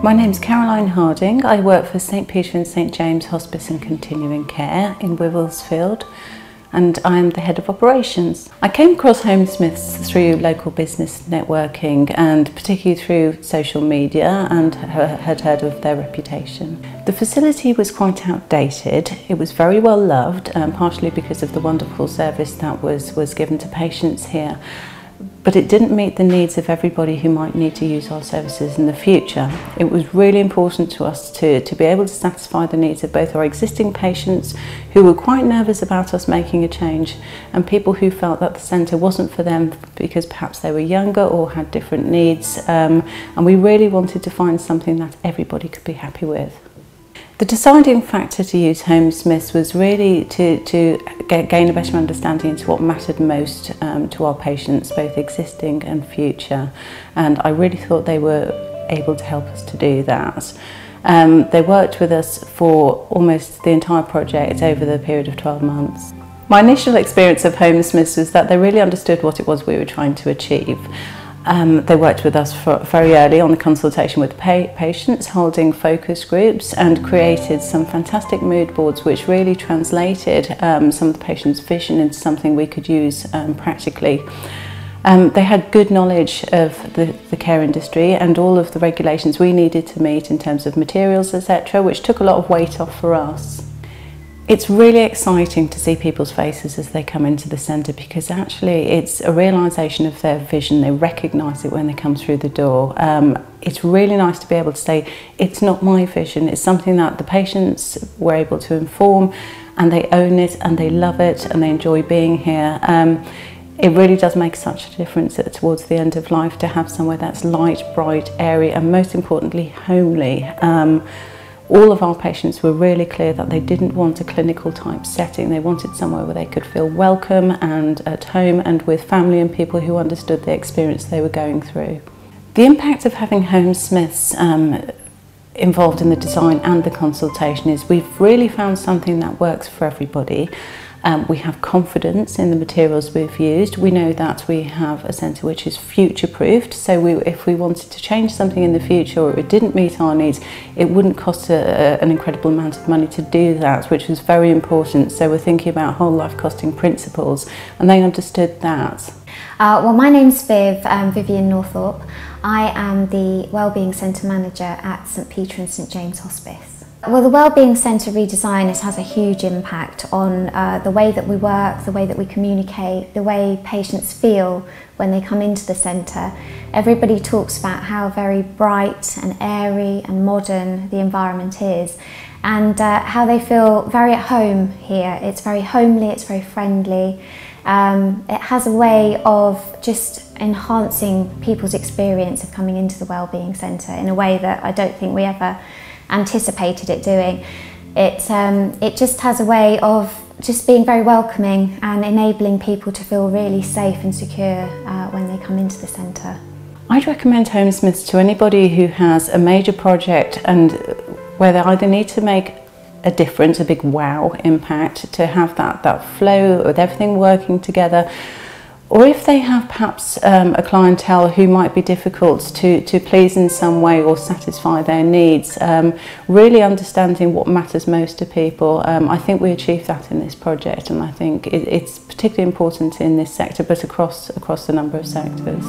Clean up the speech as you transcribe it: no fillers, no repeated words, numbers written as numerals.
My name's Caroline Harding. I work for St Peter and St James Hospice and Continuing Care in Wivelsfield, and I'm the head of operations. I came across HomeSmiths through local business networking and particularly through social media, and had heard of their reputation. The facility was quite outdated. It was very well loved, partially because of the wonderful service that was given to patients here. But it didn't meet the needs of everybody who might need to use our services in the future. It was really important to us to be able to satisfy the needs of both our existing patients who were quite nervous about us making a change, and people who felt that the centre wasn't for them because perhaps they were younger or had different needs, and we really wanted to find something that everybody could be happy with. The deciding factor to use HomeSmiths was really to gain a better understanding into what mattered most to our patients, both existing and future, and I really thought they were able to help us to do that. They worked with us for almost the entire project over the period of 12 months. My initial experience of HomeSmiths was that they really understood what it was we were trying to achieve. They worked with us very early on the consultation with patients, holding focus groups, and created some fantastic mood boards which really translated some of the patients' vision into something we could use practically. They had good knowledge of the care industry and all of the regulations we needed to meet in terms of materials, etc., which took a lot of weight off for us. It's really exciting to see people's faces as they come into the centre, because actually it's a realisation of their vision. They recognise it when they come through the door. It's really nice to be able to say, it's not my vision, it's something that the patients were able to inform, and they own it and they love it and they enjoy being here. It really does make such a difference towards the end of life to have somewhere that's light, bright, airy, and most importantly homely. All of our patients were really clear that they didn't want a clinical type setting. They wanted somewhere where they could feel welcome and at home and with family and people who understood the experience they were going through. The impact of having HomeSmiths involved in the design and the consultation is we've really found something that works for everybody. We have confidence in the materials we've used. We know that we have a centre which is future-proofed, so if we wanted to change something in the future or it didn't meet our needs, it wouldn't cost an incredible amount of money to do that, which was very important. So we're thinking about whole life costing principles, and they understood that. Well, my name's Vivian Northorpe. I am the Wellbeing Centre Manager at St Peter and St James Hospice. Well, the Wellbeing Centre redesign has a huge impact on the way that we work, the way that we communicate, the way patients feel when they come into the centre. Everybody talks about how very bright and airy and modern the environment is, and how they feel very at home here. It's very homely, it's very friendly. It has a way of just enhancing people's experience of coming into the Wellbeing Centre in a way that I don't think we ever anticipated it doing. It just has a way of just being very welcoming and enabling people to feel really safe and secure when they come into the centre. I'd recommend HomeSmiths to anybody who has a major project and where they either need to make a difference, a big wow impact, to have that flow with everything working together, or if they have perhaps a clientele who might be difficult to please in some way or satisfy their needs, really understanding what matters most to people. I think we achieved that in this project, and I think it's particularly important in this sector, but across a number of sectors.